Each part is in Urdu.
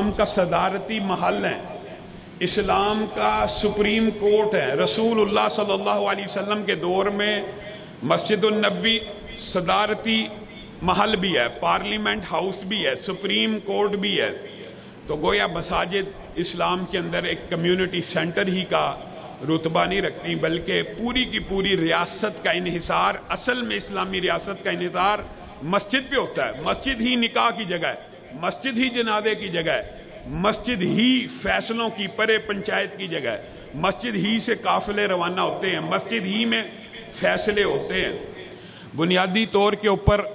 اسلام کا صدارتی محل ہے، اسلام کا سپریم کورٹ ہے۔ رسول اللہ صلی اللہ علیہ وسلم کے دور میں مسجد النبی صدارتی محل بھی ہے، پارلیمنٹ ہاؤس بھی ہے، سپریم کورٹ بھی ہے۔ تو گویا مساجد اسلام کے اندر ایک کمیونٹی سینٹر ہی کا رتبہ نہیں رکھتی، بلکہ پوری کی پوری ریاست کا انحصار، اصل میں اسلامی ریاست کا انحصار مسجد پہ ہوتا ہے۔ مسجد ہی نکاح کی جگہ ہے، مسجد ہی جنازے کی جگہ ہے، مسجد ہی فیصلوں کی پرے پنچایت کی جگہ ہے، مسجد ہی سے قافلے روانہ ہوتے ہیں، مسجد ہی میں فیصلے ہوتے ہیں۔ بنیادی طور کے اوپر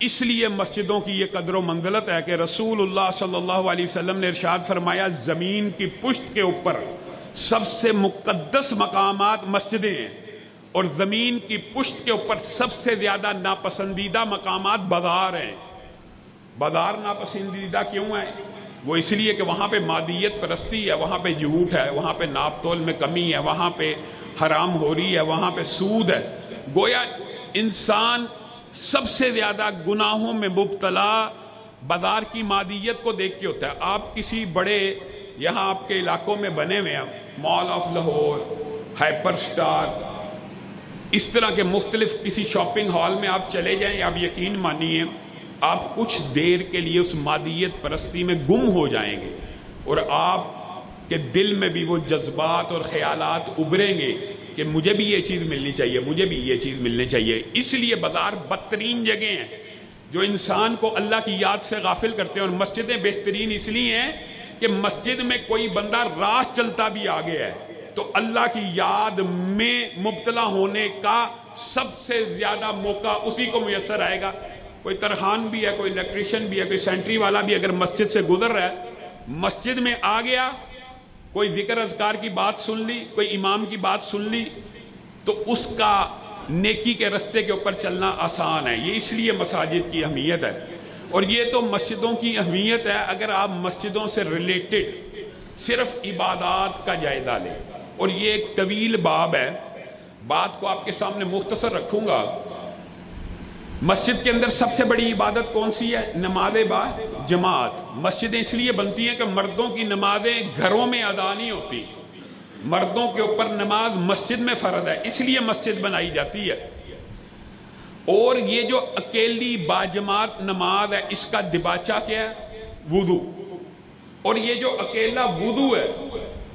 اس لیے مسجدوں کی یہ قدر و منزلت ہے کہ رسول اللہ صلی اللہ علیہ وسلم نے ارشاد فرمایا، زمین کی پشت کے اوپر سب سے مقدس مقامات مسجدیں ہیں، اور زمین کی پشت کے اوپر سب سے زیادہ ناپسندیدہ مقامات بازار ہیں۔ بازار ناپسندیدہ کیوں ہیں؟ وہ اس لیے کہ وہاں پہ مادیت پرستی ہے، وہاں پہ جھوٹ ہے، وہاں پہ ناپ تول میں کمی ہے، وہاں پہ حرام ہو رہی ہے، وہاں پہ سود ہے۔ گویا انسان سب سے زیادہ گناہوں میں مبتلا بازار کی مادیت کو دیکھ کے ہوتا ہے۔ آپ کسی بڑے یہاں آپ کے علاقوں میں بنے ہوئے ہیں، mall of Lahore, hyper star, اس طرح کے مختلف کسی شاپنگ ہال میں آپ چلے جائیں، آپ یقین مانیے آپ کچھ دیر کے لیے اس مادیت پرستی میں گم ہو جائیں گے، اور آپ کے دل میں بھی وہ جذبات اور خیالات ابھریں گے کہ مجھے بھی یہ چیز ملنی چاہیے، مجھے بھی یہ چیز ملنی چاہیے۔ اس لیے بازار بدترین جگہ ہیں جو انسان کو اللہ کی یاد سے غافل کرتے ہیں، اور مسجدیں بہترین اس لیے ہیں کہ مسجد میں کوئی بندہ راہ چلتا بھی آ گیا ہے تو اللہ کی یاد میں مبتلا ہونے کا سب سے زیادہ موقع اسی کو میسر آئے گا۔ کوئی ترخان بھی ہے، کوئی الیکٹریشین بھی ہے، کوئی سینٹری والا بھی اگر مسجد سے گزر رہا ہے، مسجد میں آ گیا، کوئی ذکر اذکار کی بات سن لی، کوئی امام کی بات سن لی، تو اس کا نیکی کے رستے کے اوپر چلنا آسان ہے۔ یہ اس لیے مساجد کی اہمیت ہے، اور یہ تو مسجدوں کی اہمیت ہے۔ اگر آپ مسجدوں سے ریلیٹڈ صرف عبادات کا جائزہ لیں، اور یہ ایک طویل باب ہے، بات کو آپ کے سامنے مختصر رکھوں گا۔ مسجد کے اندر سب سے بڑی عبادت کون سی ہے؟ نماز با جماعت۔ مسجدیں اس لیے بنتی ہیں کہ مردوں کی نمازیں گھروں میں ادا نہیں ہوتی، مردوں کے اوپر نماز مسجد میں فرض ہے، اس لیے مسجد بنائی جاتی ہے۔ اور یہ جو اکیلی باجماعت نماز ہے، اس کا دباچہ کیا ہے؟ وضو۔ اور یہ جو اکیلا وضو ہے،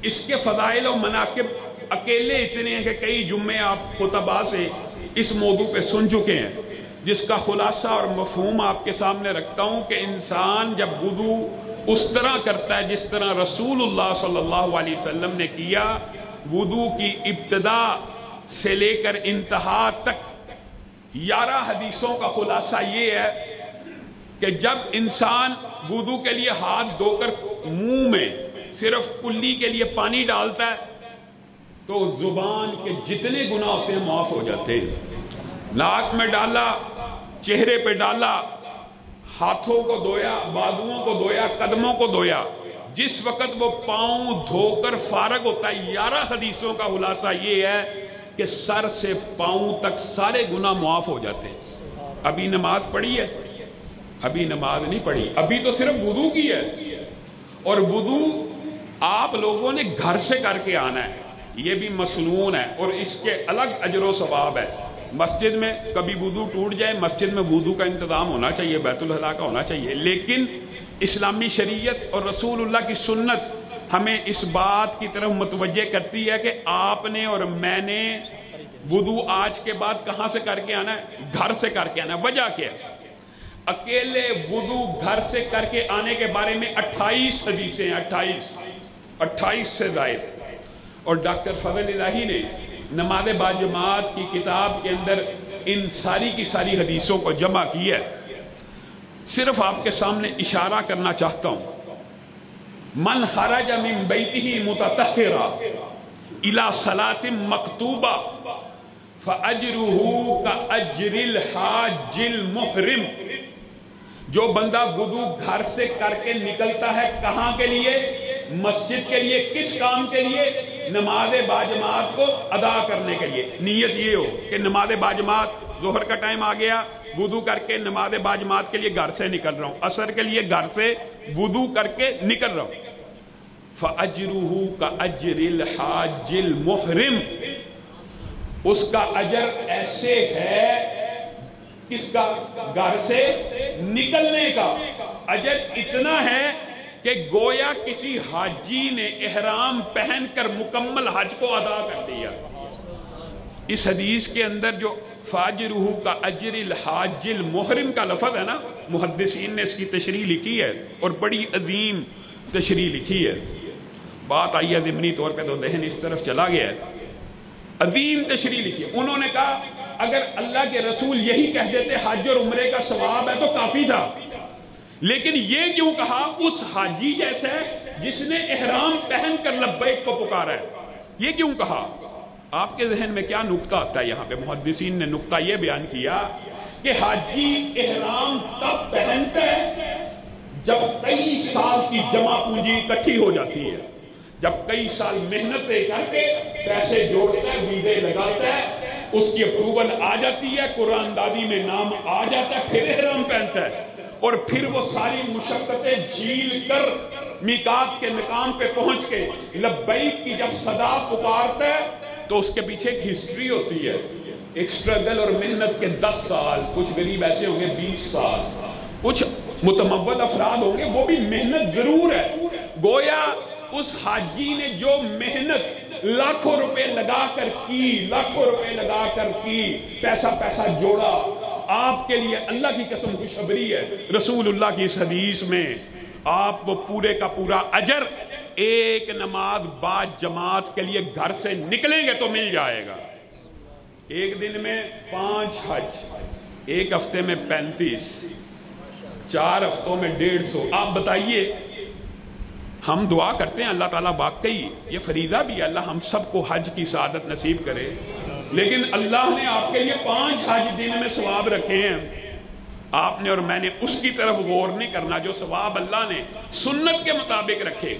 اس کے فضائل و مناقب اکیلے اتنے ہیں کہ کئی جمعے آپ خطبہ سے اس موضوع پہ سن چکے ہیں، جس کا خلاصہ اور مفہوم آپ کے سامنے رکھتا ہوں کہ انسان جب وضو اس طرح کرتا ہے جس طرح رسول اللہ صلی اللہ علیہ وسلم نے کیا، وضو کی ابتدا سے لے کر انتہا تک 11 حدیثوں کا خلاصہ یہ ہے کہ جب انسان وضو کے لیے ہاتھ دھو کر منہ میں صرف کلی کے لیے پانی ڈالتا ہے تو زبان کے جتنے گناہ ہوتے ہیں معاف ہو جاتے ہیں۔ ناک میں ڈالا، چہرے پہ ڈالا، ہاتھوں کو دھویا، بازوؤں کو دھویا، قدموں کو دھویا، جس وقت وہ پاؤں دھو کر فارغ ہوتا ہے، 11 حدیثوں کا خلاصہ یہ ہے کہ سر سے پاؤں تک سارے گناہ معاف ہو جاتے ہیں۔ ابھی نماز پڑھی ہے؟ ابھی نماز نہیں پڑھی، ابھی تو صرف وضو کی ہے، اور وضو آپ لوگوں نے گھر سے کر کے آنا ہے، یہ بھی مسنون ہے، اور اس کے الگ اجر و ثواب ہے۔ مسجد میں کبھی وضو ٹوٹ جائے، مسجد میں وضو کا انتظام ہونا چاہیے، بیت الخلاء کا ہونا چاہیے، لیکن اسلامی شریعت اور رسول اللہ کی سنت ہمیں اس بات کی طرف متوجہ کرتی ہے کہ آپ نے اور میں نے وضو آج کے بعد کہاں سے کر کے آنا ہے؟ گھر سے کر کے آنا ہے۔ وجہ کیا ہے؟ اکیلے وضو گھر سے کر کے آنے کے بارے میں 28 حدیثیں ہیں، 28 سے زائد، اور ڈاکٹر فضل الہی نے نماز باجماعت کی کتاب کے اندر ان ساری کی ساری حدیثوں کو جمع کیا ہے۔ صرف آپ کے سامنے اشارہ کرنا چاہتا ہوں، من خرج من بیتہ متطہرا الی صلاۃ مکتوبہ فاجرہ کاجر الحاج المحرم۔ جو بندہ وضو گھر سے کر کے نکلتا ہے کہاں کے لیے؟ مسجد کے لیے۔ کس کام کے لیے؟ نماز باجماعت کو ادا کرنے کے لیے۔ نیت یہ ہو کہ نماز باجماعت، ظہر کا ٹائم آ گیا، وضو کر کے نماز باجماعت کے لیے گھر سے نکل رہا ہوں، عصر کے لیے گھر سے وضو کر کے نکل رہا ہوں، فَأَجْرُهُ كَأَجْرِ الْحَاجِّ الْمُحْرِمِ، اس کا اجر ایسے ہے، کس کا؟ گھر سے نکلنے کا اجر اتنا ہے کہ گویا کسی حاجی نے احرام پہن کر مکمل حج کو ادا کر دیا۔ اس حدیث کے اندر جو فاجرہ کا اجر الحاج المحرم کا لفظ ہے نا، محدثین نے اس کی تشریح لکھی ہے اور بڑی عظیم تشریح لکھی ہے۔ بات آئی ہے ضمنی طور پہ تو ذہن اس طرف چلا گیا ہے، عظیم تشریح لکھی ہے۔ انہوں نے کہا اگر اللہ کے رسول یہی کہہ دیتے حج اور عمرے کا ثواب ہے تو کافی تھا، لیکن یہ کیوں کہا اس حاجی جیسا ہے جس نے احرام پہن کر لبیک کو پکارا ہے، یہ کیوں کہا؟ آپ کے ذہن میں کیا نقطہ آتا ہے؟ یہاں پہ محدثین نے نقطہ یہ بیان کیا کہ حاجی احرام تب پہنتا ہے جب کئی سال کی جمع پونجی اکٹھی ہو جاتی ہے، جب کئی سال محنتیں کر کے پیسے جوڑتا ہے، ویزے لگاتا ہے، اس کی اپروول آ جاتی ہے، قرآن دادی میں نام آ جاتا ہے، پھر احرام پہنتا ہے، اور پھر وہ ساری مشقتیں جھیل کر میقات کے مقام پہ پہنچ کے لبیک کی جب صدا پکارتا ہے تو اس کے پیچھے ایک ہسٹری ہوتی ہے، ایک سٹرگل اور محنت کے 10 سال، کچھ غریب ایسے ہوں گے 20 سال، کچھ متمول افراد ہوں گے وہ بھی محنت ضرور ہے۔ گویا اس حاجی نے جو محنت لاکھوں روپے لگا کر کی، پیسہ جوڑا، آپ کے لیے اللہ کی قسم خوشخبری ہے، رسول اللہ کی اس حدیث میں آپ وہ پورے کا پورا اجر ایک نماز بعد جماعت کے لیے گھر سے نکلیں گے تو مل جائے گا۔ ایک دن میں 5 حج، ایک ہفتے میں 35، 4 ہفتوں میں 150۔ آپ بتائیے، ہم دعا کرتے ہیں اللہ تعالیٰ واقعی یہ فریضہ بھی ہے، اللہ ہم سب کو حج کی سعادت نصیب کرے، لیکن اللہ نے آپ کے لیے 5 حج دن میں ثواب رکھے ہیں، آپ نے اور میں نے اس کی طرف غور نہیں کرنا جو ثواب اللہ نے سنت کے مطابق رکھے۔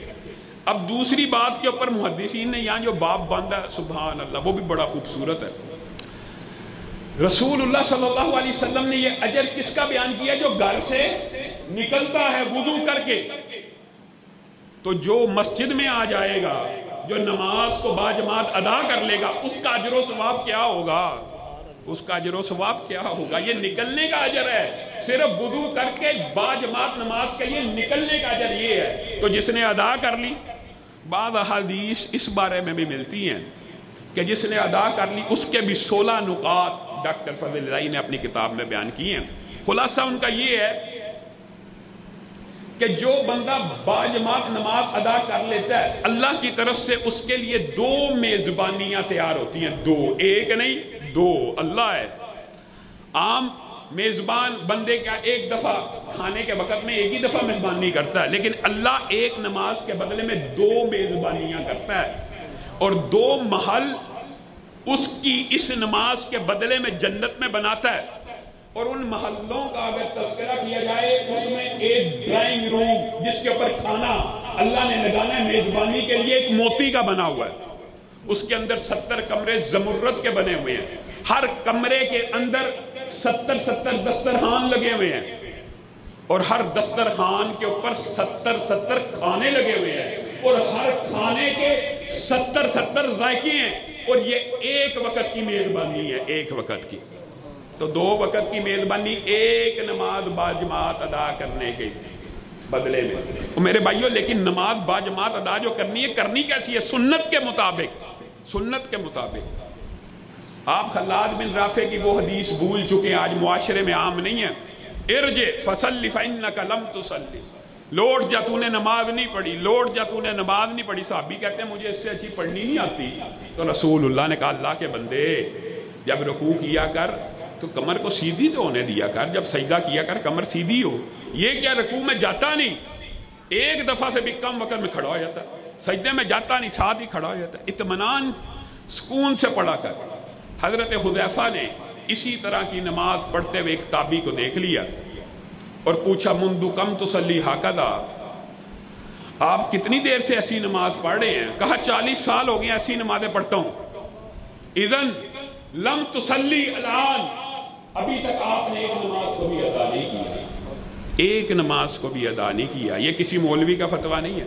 اب دوسری بات کے اوپر محدثین نے یہاں جو باب باندھا سبحان اللہ وہ بھی بڑا خوبصورت ہے۔ رسول اللہ صلی اللہ علیہ وسلم نے یہ اجر کس کا بیان کیا؟ جو گھر سے نکلتا ہے وضو کر کے، تو جو مسجد میں آ جائے گا، جو نماز کو باجماعت ادا کر لے گا، اس کا اجر و ثواب کیا ہوگا؟ اس کا اجر و ثواب کیا ہوگا؟ یہ نکلنے کا اجر ہے، صرف وضو کر کے باجماعت نماز کے لیے نکلنے کا اجر یہ ہے۔ تو جس نے ادا کر لی، بعض احادیث اس بارے میں بھی ملتی ہیں کہ جس نے ادا کر لی اس کے بھی 16 نکات ڈاکٹر فضل الہی نے اپنی کتاب میں بیان کی ہیں۔ خلاصہ ان کا یہ ہے کہ جو بندہ باجماعت نماز ادا کر لیتا ہے، اللہ کی طرف سے اس کے لیے 2 میزبانیاں تیار ہوتی ہیں، 2، ایک نہیں 2۔ اللہ ہے، عام میزبان بندے کا ایک دفعہ کھانے کے وقت میں ایک ہی دفعہ مہمانی کرتا ہے، لیکن اللہ ایک نماز کے بدلے میں 2 میزبانیاں کرتا ہے، اور 2 محل اس کی اس نماز کے بدلے میں جنت میں بناتا ہے۔ اور ان محلوں کا اگر تذکرہ کیا جائے، اس میں ایک ڈرائنگ روم جس کے اوپر کھانا اللہ نے لگانا ہے میزبانی کے لیے، ایک موتی کا بنا ہوا ہے، اس کے اندر 70 کمرے زمرد کے بنے ہوئے ہیں، ہر کمرے کے اندر 70 دسترخوان لگے ہوئے ہیں، اور ہر دسترخوان کے اوپر 70 کھانے لگے ہوئے ہیں، اور ہر کھانے کے 70 ذائقے ہیں، اور یہ ایک وقت کی میزبانی ہے، ایک وقت کی۔ تو 2 وقت کی میزبانی ایک نماز باجماعت ادا کرنے کے بدلے میں۔ اور میرے بھائیوں، لیکن نماز باجماعت ادا جو کرنی ہے، کرنی کیسی ہے؟ سنت کے مطابق، سنت کے مطابق۔ آپ خلاد بن رافع کی وہ حدیث بھول چکے ہیں، آج معاشرے میں عام نہیں ہے، ارجع فصلی فإنک لم تصلی، لوٹ جا تو نے نماز نہیں پڑھی، لوٹ جا تو نے نماز نہیں پڑھی۔ صحابی کہتے ہیں مجھے اس سے اچھی پڑھنی نہیں آتی، تو رسول اللہ نے کہا اللہ کے بندے جب رکوع کیا کر تو کمر کو سیدھی تو ہونے دیا کر، جب سجدہ کیا کر کمر سیدھی ہو۔ یہ کیا رکوع میں جاتا نہیں، ایک دفعہ سے بھی کم وقت میں کھڑا ہو جاتا، سجدے میں جاتا نہیں، ساتھ ہی کھڑا ہو جاتا، اطمینان سکون سے پڑھا کر۔ حضرت حذیفہ نے اسی طرح کی نماز پڑھتے ہوئے ایک تابعی کو دیکھ لیا اور پوچھا منذ کم تصلی ہکذا، آپ کتنی دیر سے ایسی نماز پڑھ رہے ہیں؟ کہا 40 سال ہو گئے ایسی نمازیں پڑھتا ہوں۔ اذن لم تصلی الان، ابھی تک آپ نے ایک نماز کو بھی ادا نہیں کیا۔ ایک نماز کو بھی ادا نہیں کیا. یہ کسی مولوی کا فتویٰ نہیں ہے،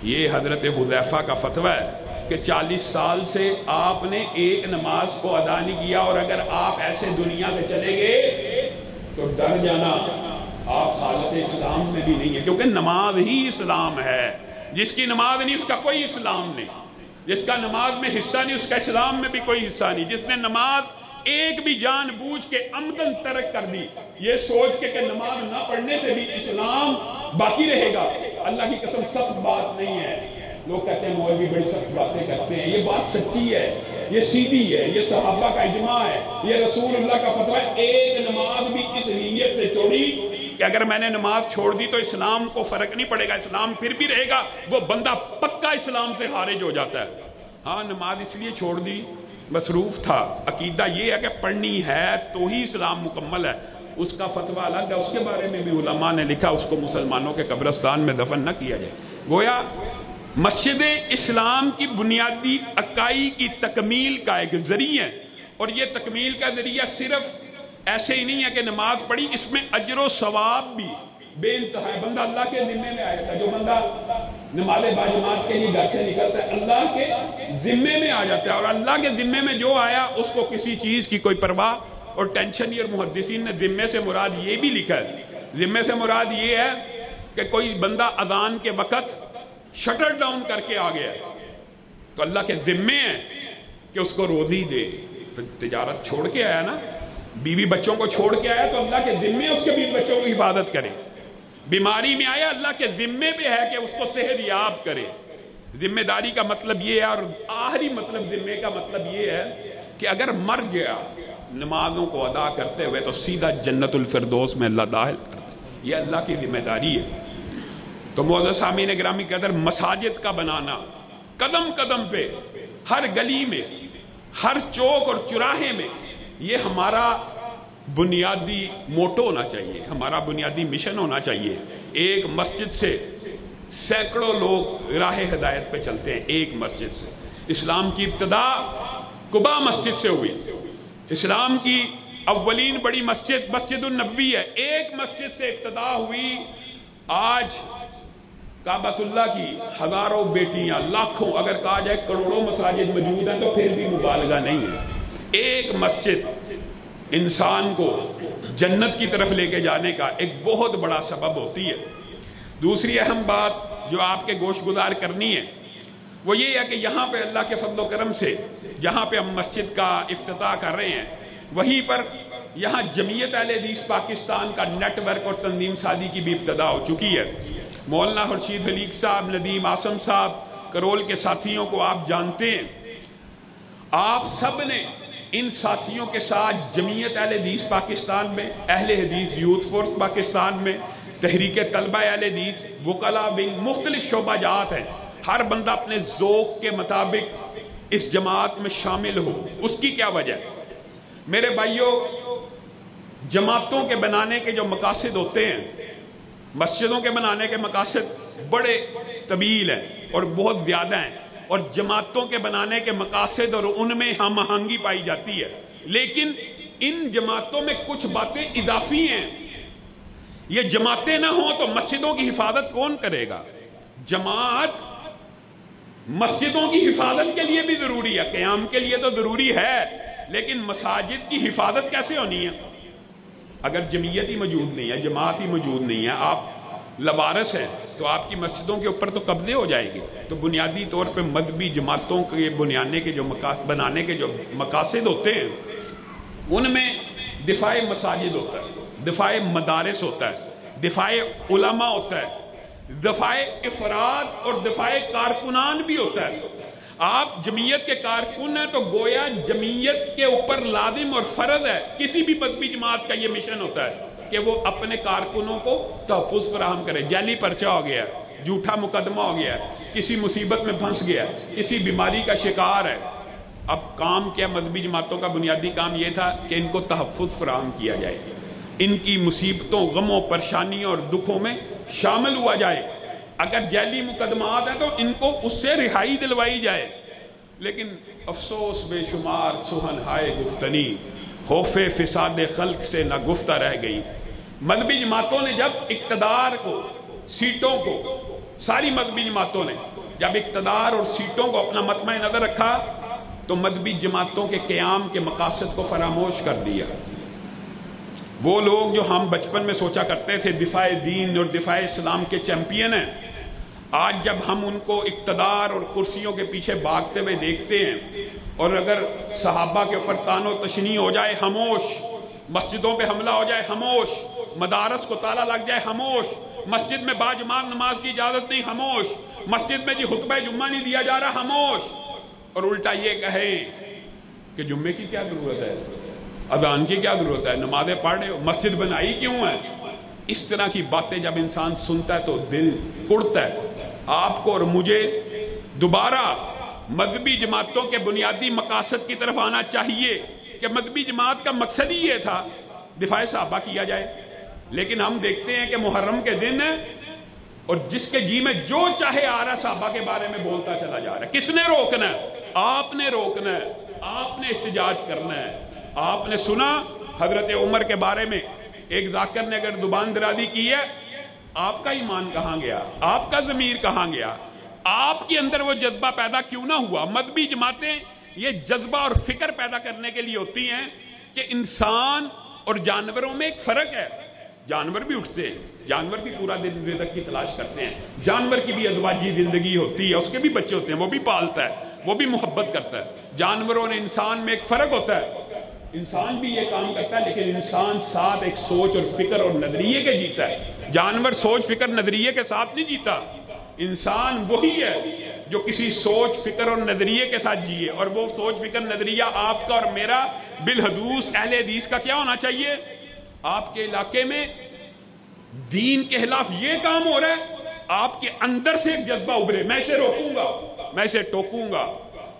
یہ حضرت حذیفہ کا فتویٰ ہے کہ 40 سال سے آپ نے ایک نماز کو ادا نہیں کیا، اور اگر آپ ایسے دنیا سے چلے گئے تو ڈر جانا آپ حالت اسلام میں بھی نہیں ہے، کیونکہ نماز ہی اسلام ہے. جس کی نماز نہیں اس کا کوئی اسلام نہیں، جس کا نماز میں حصہ نہیں اس کا اسلام میں بھی کوئی حصہ نہیں. جس نے نماز ایک بھی جان بوجھ کے عمدن ترک کر دی یہ سوچ کے کہ نماز نہ پڑھنے سے بھی اسلام باقی رہے گا، اللہ کی قسم سخت بات نہیں ہے. لوگ کہتے ہیں مولوی بڑی سخت باتیں کرتے ہیں، یہ بات سچی ہے، یہ سیدھی ہے، یہ صحابہ کا اجماع ہے، یہ رسول اللہ کا فتویٰ ہے. ایک نماز بھی اس نیت سے چھوڑی کہ اگر میں نے نماز چھوڑ دی تو اسلام کو فرق نہیں پڑے گا، اسلام پھر بھی رہے گا، وہ بندہ پکا اسلام سے خارج ہو جاتا ہے. ہاں نماز اس لیے چھوڑ دی، مصروف تھا. عقیدہ یہ ہے کہ پڑھنی ہے تو ہی اسلام مکمل ہے، اس کا فتویٰ الگ ہے، اس کے بارے میں بھی علماء نے لکھا اس کو مسلمانوں کے قبرستان میں دفن نہ کیا جائے. گویا مسجد اسلام کی بنیادی اکائی کی تکمیل کا ایک ذریعہ ہے، اور یہ تکمیل کا ذریعہ صرف ایسے ہی نہیں ہے کہ نماز پڑھی، اس میں اجر و ثواب بھی بے انتہا ہے. بندہ اللہ کے ذمے میں آیا تھا، جو بندہ نماز باجماعت کے لیے گھر سے نکلتا ہے اللہ کے ذمے میں آ جاتا ہے، اور اللہ کے ذمے میں جو آیا اس کو کسی چیز کی کوئی پرواہ اور ٹینشن نہیں. اور محدثین نے ذمے سے مراد یہ بھی لکھا ہے، ذمے سے مراد یہ ہے کہ کوئی بندہ اذان کے وقت شٹر ڈاؤن کر کے آ گیا تو اللہ کے ذمے ہے کہ اس کو روزی دے. تو تجارت چھوڑ کے آیا نا، بیوی بچوں کو چھوڑ کے آیا تو اللہ کے ذمے اس کے بیوی بچوں کی حفاظت کرے. بیماری میں آیا اللہ کے ذمے پہ ہے کہ اس کو صحت یاب کرے. ذمہ داری کا مطلب یہ ہے، اور آخری مطلب ذمے کا مطلب یہ ہے کہ اگر مر گیا نمازوں کو ادا کرتے ہوئے تو سیدھا جنت الفردوس میں اللہ داخل کر دے. یہ اللہ کی ذمہ داری ہے. تو معزز سامعین گرامی قدر، مساجد کا بنانا قدم قدم پہ، ہر گلی میں، ہر چوک اور چوراہے میں، یہ ہمارا بنیادی موٹو ہونا چاہیے، ہمارا بنیادی مشن ہونا چاہیے. ایک مسجد سے سینکڑوں لوگ راہ ہدایت پہ چلتے ہیں، ایک مسجد سے. اسلام کی ابتدا قباء مسجد سے ہوئی. اسلام کی اولین بڑی مسجد مسجد النبوی ہے، ایک مسجد سے ابتدا ہوئی. آج کعبۃ اللہ کی ہزاروں بیٹیاں، لاکھوں، اگر کہا جائے کروڑوں مساجد موجود ہیں تو پھر بھی مبالغہ نہیں ہے. ایک مسجد انسان کو جنت کی طرف لے کے جانے کا ایک بہت بڑا سبب ہوتی ہے. دوسری اہم بات جو آپ کے گوش گزار کرنی ہے وہ یہ ہے کہ یہاں پہ اللہ کے فضل و کرم سے جہاں پہ ہم مسجد کا افتتاح کر رہے ہیں وہیں پر یہاں جمعیت اہل حدیث پاکستان کا نیٹ ورک اور تنظیم سازی کی بھی ابتدا ہو چکی ہے. مولانا خورشید حلیق صاحب، ندیم عاصم صاحب، کرول کے ساتھیوں کو آپ جانتے ہیں. آپ سب نے ان ساتھیوں کے ساتھ جمعیت اہل حدیث پاکستان میں، اہل حدیث یوتھ فورس پاکستان میں، تحریک طلبہ اہل حدیث، وکلاء ونگ، مختلف شعبہ جات ہیں. ہر بندہ اپنے ذوق کے مطابق اس جماعت میں شامل ہو. اس کی کیا وجہ ہے؟ میرے بھائیوں، جماعتوں کے بنانے کے جو مقاصد ہوتے ہیں، مسجدوں کے بنانے کے مقاصد بڑے طویل ہیں اور بہت زیادہ ہیں، اور جماعتوں کے بنانے کے مقاصد اور ان میں ہم آہنگی پائی جاتی ہے. لیکن ان جماعتوں میں کچھ باتیں اضافی ہیں. یہ جماعتیں نہ ہوں تو مسجدوں کی حفاظت کون کرے گا؟ جماعت مسجدوں کی حفاظت کے لیے بھی ضروری ہے، قیام کے لیے تو ضروری ہے، لیکن مساجد کی حفاظت کیسے ہونی ہے؟ اگر جمعیت ہی موجود نہیں ہے، جماعت ہی موجود نہیں ہے، آپ لوارث ہیں تو آپ کی مسجدوں کے اوپر تو قبضے ہو جائیں گے. تو بنیادی طور پہ مذہبی جماعتوں کے بنانے کے جو مقاصد ہوتے ہیں ان میں دفاع مساجد ہوتا ہے، دفاع مدارس ہوتا ہے، دفاع علماء ہوتا ہے، دفاع افراد اور دفاع کارکنان بھی ہوتا ہے. آپ جمعیت کے کارکن ہیں تو گویا جمعیت کے اوپر لازم اور فرض ہے، کسی بھی مذہبی جماعت کا یہ مشن ہوتا ہے کہ وہ اپنے کارکنوں کو تحفظ فراہم کرے. جعلی پرچہ ہو گیا، جھوٹا مقدمہ ہو گیا، کسی مصیبت میں پھنس گیا، کسی بیماری کا شکار ہے. اب کام کیا مذہبی جماعتوں کا بنیادی کام یہ تھا کہ ان کو تحفظ فراہم کیا جائے، ان کی مصیبتوں، غموں، پریشانیوں اور دکھوں میں شامل ہوا جائے. اگر جعلی مقدمات ہیں تو ان کو اس سے رہائی دلوائی جائے. لیکن افسوس بے شمار سہن ہائے گفتنی، خوف فساد خلق سے نہ گفتہ رہ گئی. مذہبی جماعتوں نے جب اقتدار کو، سیٹوں کو، ساری مذہبی جماعتوں نے جب اقتدار اور سیٹوں کو اپنا مطمع نظر رکھا تو مذہبی جماعتوں کے قیام کے مقاصد کو فراموش کر دیا۔ وہ لوگ جو ہم بچپن میں سوچا کرتے تھے دفاع دین اور دفاع اسلام کے چیمپئن ہیں، آج جب ہم ان کو اقتدار اور کرسیوں کے پیچھے بھاگتے ہوئے دیکھتے ہیں، اور اگر صحابہ کے اوپر طعن و تشنیع ہو جائے خاموش، مسجدوں پہ حملہ ہو جائے خاموش، مدارس کو تالا لگ جائے خاموش، مسجد میں باجماعت نماز کی اجازت نہیں خاموش، مسجد میں خطبہ جمعہ نہیں دیا جا رہا خاموش، اور الٹا یہ کہیں کہ جمعے کی کیا ضرورت ہے، اذان کی کیا ضرورت ہے، نمازیں پڑھ رہے ہو، مسجد بنائی کیوں ہے؟ اس طرح کی باتیں جب انسان سنتا ہے تو دل کڑتا ہے۔ آپ کو اور مجھے دوبارہ مذہبی جماعتوں کے بنیادی مقاصد کی طرف آنا چاہیے کہ مذہبی جماعت کا مقصد ہی یہ تھا دفاع صحابہ کیا جائے، لیکن ہم دیکھتے ہیں کہ محرم کے دن اور جس کے جی میں جو چاہے آ رہا صحابہ کے بارے میں بولتا چلا جا رہا ہے۔ کس نے روکنا ہے؟ آپ نے روکنا ہے، آپ نے احتجاج کرنا ہے۔ آپ نے سنا حضرت عمر کے بارے میں ایک ذاکر نے اگر زبان درازی کی ہے، آپ کا ایمان کہاں گیا؟ آپ کا ضمیر کہاں گیا؟ آپ کے اندر وہ جذبہ پیدا کیوں نہ ہوا؟ مذہبی جماعتیں یہ جذبہ اور فکر پیدا کرنے کے لیے ہوتی ہیں کہ انسان اور جانوروں میں ایک فرق ہے۔ جانور بھی اٹھتے ہیں، جانور بھی پورا دن رزق کی تلاش کرتے ہیں، جانور کی بھی ازواجی زندگی ہوتی ہے، اس کے بھی بچے ہوتے ہیں، وہ بھی پالتا ہے، وہ بھی محبت کرتا ہے۔ جانوروں اور انسان میں ایک فرق ہوتا ہے، انسان بھی یہ کام کرتا ہے لیکن انسان ساتھ ایک سوچ اور فکر اور نظریے کے جیتا ہے۔ جانور سوچ فکر نظریے کے ساتھ نہیں جیتا، انسان وہی ہے جو کسی سوچ فکر اور نظریے کے ساتھ جیے، اور وہ سوچ فکر نظریہ آپ کا اور میرا بالحدوث اہل حدیث کا کیا ہونا چاہیے؟ آپ کے علاقے میں دین کے خلاف یہ کام ہو رہا ہے، آپ کے اندر سے ایک جذبہ ابھرے، میں اسے روکوں گا، میں اسے ٹوکوں گا،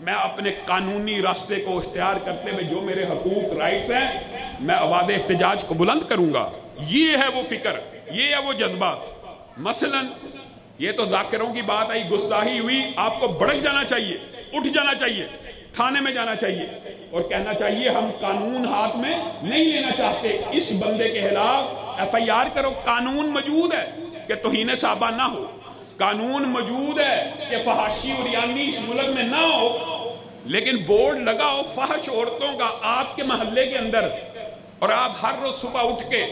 میں اپنے قانونی راستے کو اختیار کرتے ہوئے جو میرے حقوق رائٹس ہیں میں آواز احتجاج کو بلند کروں گا۔ یہ ہے وہ فکر، یہ ہے وہ جذبہ۔ مثلا یہ تو ذاکروں کی بات آئی، گستاخی ہوئی، آپ کو بڑک جانا چاہیے، اٹھ جانا چاہیے، تھانے میں جانا چاہیے اور کہنا چاہیے ہم قانون ہاتھ میں نہیں لینا چاہتے، اس بندے کے خلاف ایف آئی آر کرو۔ قانون موجود ہے کہ توہین صحابہ نہ ہو، قانون موجود ہے کہ فحاشی اور یعنی اس ملک میں نہ ہو، لیکن بورڈ لگاؤ فحش عورتوں کا آپ کے محلے کے اندر، اور آپ ہر روز صبح اٹھ کے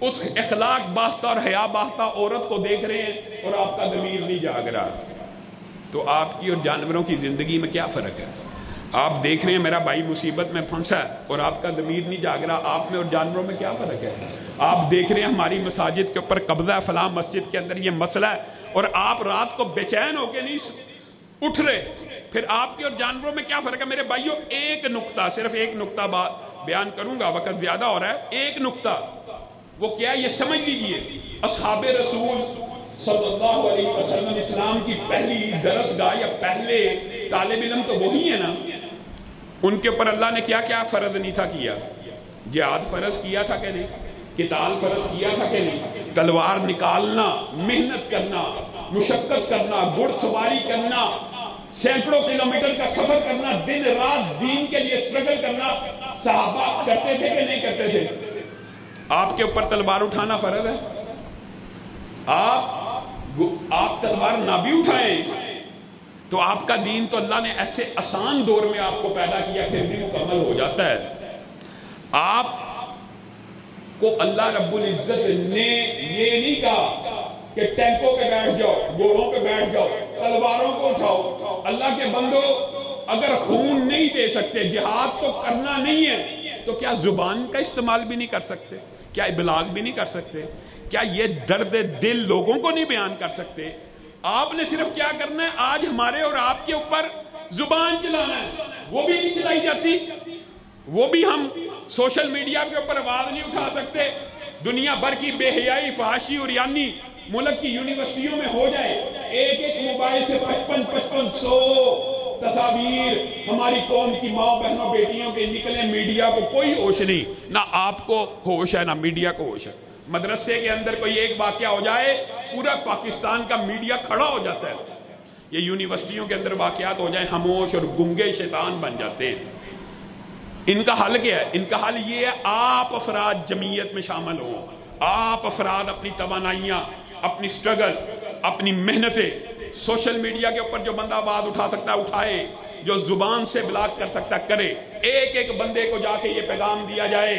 اس اخلاق باختہ اور حیا باختہ عورت کو دیکھ رہے ہیں اور آپ کا ضمیر نہیں جاگ رہا، تو آپ کی اور جانوروں کی زندگی میں کیا فرق ہے؟ آپ دیکھ رہے ہیں میرا بھائی مصیبت میں پھنسا ہے اور آپ کا ضمیر نہیں جاگ رہا، آپ میں اور جانوروں میں کیا فرق ہے؟ آپ دیکھ رہے ہیں ہماری مساجد کے اوپر قبضہ ہے، فلاں مسجد کے اندر یہ مسئلہ ہے، اور آپ رات کو بے چین ہو کے نہیں اٹھ رہے، پھر آپ کے اور جانوروں میں کیا فرق ہے؟ میرے بھائیوں ایک نقطہ، صرف ایک نقطہ بات بیان کروں گا، وقت زیادہ ہو رہا ہے، ایک نقطہ، وہ کیا یہ سمجھ لیجئے، اصحاب رسول صلی اللہ علیہ وسلم اسلام کی پہلی درسگاہ یا پہلے طالب علم تو وہی ہے نا، ان کے اوپر اللہ نے کیا کیا فرض نہیں تھا کیا؟ جہاد فرض کیا تھا کہ نہیں؟ قتال فرض کیا تھا کہ نہیں؟ تلوار نکالنا، محنت کرنا، مشقت کرنا، گھڑ سواری کرنا، سینکڑوں کلومیٹر کا سفر کرنا، دن رات دین کے لیے سٹرگل کرنا، صحابہ کرتے تھے کہ نہیں کرتے تھے؟ آپ کے اوپر تلوار اٹھانا فرض ہے؟ آپ تلوار نہ بھی اٹھائیں تو آپ کا دین تو اللہ نے ایسے آسان دور میں آپ کو پیدا کیا پھر بھی مکمل ہو جاتا ہے۔ آپ کو اللہ رب العزت نے یہ نہیں کہا کہ ٹینکوں پہ بیٹھ جاؤ، گھوڑوں پہ بیٹھ جاؤ، تلواروں کو اٹھاؤ۔ اللہ کے بندو اگر خون نہیں دے سکتے، جہاد تو کرنا نہیں ہے، تو کیا زبان کا استعمال بھی نہیں کر سکتے؟ کیا ابلاغ بھی نہیں کر سکتے؟ کیا یہ درد دل لوگوں کو نہیں بیان کر سکتے؟ آپ نے صرف کیا کرنا ہے، آج ہمارے اور آپ کے اوپر زبان چلانا ہے، وہ بھی نہیں چلائی جاتی، وہ بھی ہم سوشل میڈیا کے اوپر آواز نہیں اٹھا سکتے۔ دنیا بھر کی بے حیائی، فحاشی اور یعنی ملک کی یونیورسٹیوں میں ہو جائے، ایک ایک موبائل سے 5500 تصاویر ہماری قوم کی ماں بہنوں بیٹیوں کے نکلے، میڈیا کو کوئی ہوش نہیں، نہ آپ کو ہوش ہے نہ میڈیا کو ہوش ہے۔ مدرسے کے اندر کوئی ایک واقعہ ہو جائے پورا پاکستان کا میڈیا کھڑا ہو جاتا ہے، یہ یونیورسٹیوں کے اندر واقعات ہو جائیں خاموش اور گنگے شیطان بن جاتے ہیں۔ ان کا حل کیا ہے؟ ان کا حل یہ ہے آپ افراد جمعیت میں شامل ہوں، آپ افراد اپنی توانائیاں، اپنی سٹرگل، اپنی محنتیں، سوشل میڈیا کے اوپر جو بندہ آواز اٹھا سکتا ہے اٹھائے، جو زبان سے بلاک کر سکتا ہے کرے. ایک ایک بندے کو جا کے یہ پیغام دیا جائے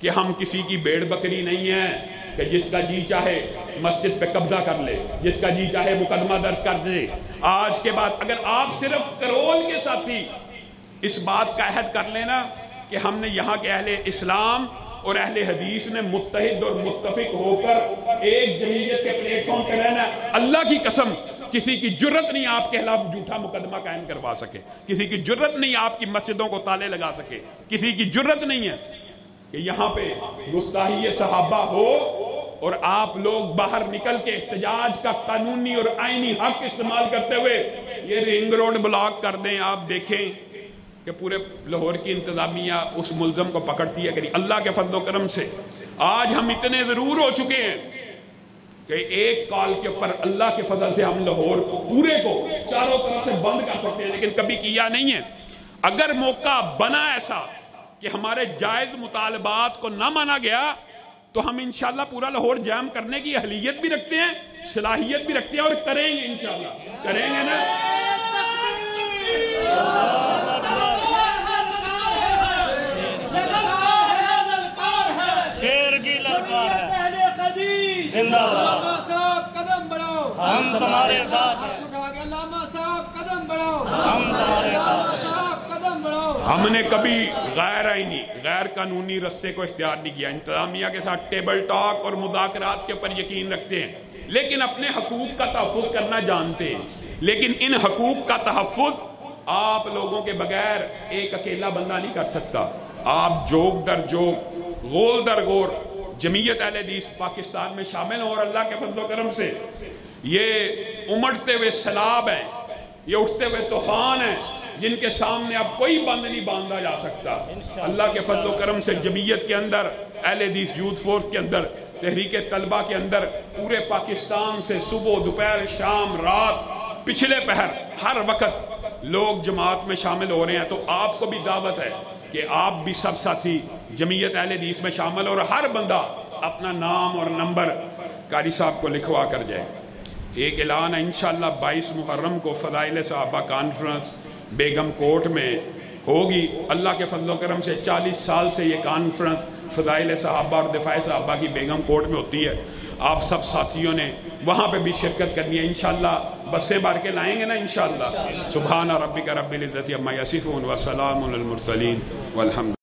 کہ ہم کسی کی بھیڑ بکری نہیں ہیں کہ جس کا جی چاہے مسجد پہ قبضہ کر لے، جس کا جی چاہے مقدمہ درج کر دے. آج کے بعد اگر آپ صرف کرول کے ساتھی اس بات کا عہد کر لینا کہ ہم نے یہاں کے اہل اسلام اور اہل حدیث نے متحد اور متفق ہو کر ایک جمعیت کے پلیٹ فارم پہ رہنا، اللہ کی قسم کسی کی جرت نہیں آپ کے خلاف جھوٹا مقدمہ قائم کروا سکے، کسی کی جرت نہیں آپ کی مسجدوں کو تالے لگا سکے، کسی کی جرت نہیں ہے کہ یہاں پہ گستاخی صحابہ ہو اور آپ لوگ باہر نکل کے احتجاج کا قانونی اور آئینی حق استعمال کرتے ہوئے یہ رنگ روڈ بلاک کر دیں. آپ دیکھیں کہ پورے لاہور کی انتظامیہ اس ملزم کو پکڑتی ہے کہ اللہ کے فضل و کرم سے آج ہم اتنے ضرور ہو چکے ہیں کہ ایک کال کے اوپر اللہ کے فضل سے ہم لاہور کو پورے کو چاروں طرف سے بند کر سکتے ہیں، لیکن کبھی کیا نہیں ہے. اگر موقع بنا ایسا کہ ہمارے جائز مطالبات کو نہ مانا گیا تو ہم انشاءاللہ پورا لاہور جام کرنے کی اہلیت بھی رکھتے ہیں، صلاحیت بھی رکھتے ہیں اور کریں گے انشاءاللہ. کریں گے نا؟ شیر کی للکار ہے، زندہ باد صاحب قدم بڑھاؤ، ہم تمہارے ساتھ ہیں. علامہ صاحب قدم بڑھاؤ، ہم تمہارے ساتھ صاحب قدم بڑھاؤ. ہم نے کبھی غیر آئینی غیر قانونی رستے کو اختیار نہیں کیا. انتظامیہ کے ساتھ ٹیبل ٹاک اور مذاکرات کے اوپر یقین رکھتے ہیں، لیکن اپنے حقوق کا تحفظ کرنا جانتے ہیں. لیکن ان حقوق کا تحفظ آپ لوگوں کے بغیر ایک اکیلا بندہ نہیں کر سکتا. آپ جوگ در جوگ، غول در غور جمعیت اہل حدیث پاکستان میں شامل ہوں اور اللہ کے فضل و کرم سے یہ امڑتے ہوئے سیلاب ہیں، یہ اٹھتے ہوئے طوفان ہیں جن کے سامنے اب کوئی بند نہیں باندھا جا سکتا. اللہ کے فضل و کرم سے جمعیت کے اندر، اہل حدیث یوتھ فورس کے اندر، تحریک طلبہ کے اندر پورے پاکستان سے صبح دوپہر شام رات پچھلے پہر ہر وقت لوگ جماعت میں شامل ہو رہے ہیں. تو آپ کو بھی دعوت ہے کہ آپ بھی سب ساتھی جمعیت اہل حدیث میں شامل اور ہر بندہ اپنا نام اور نمبر قاری صاحب کو لکھوا کر جائے. ایک اعلان ہے انشاءاللہ 22 محرم کو فضائل صحابہ کانفرنس بیگم کوٹ میں ہوگی. اللہ کے فضل و کرم سے 40 سال سے یہ کانفرنس فضائل صحابہ اور دفاع صحابہ کی بیگم کوٹ میں ہوتی ہے. آپ سب ساتھیوں نے وہاں پہ بھی شرکت کرنی ہے. انشاءاللہ بسیں بھر کے لائیں گے نا انشاءاللہ. سبحان ربک رب العزت عما یصفون وسلام علی المرسلین والحمد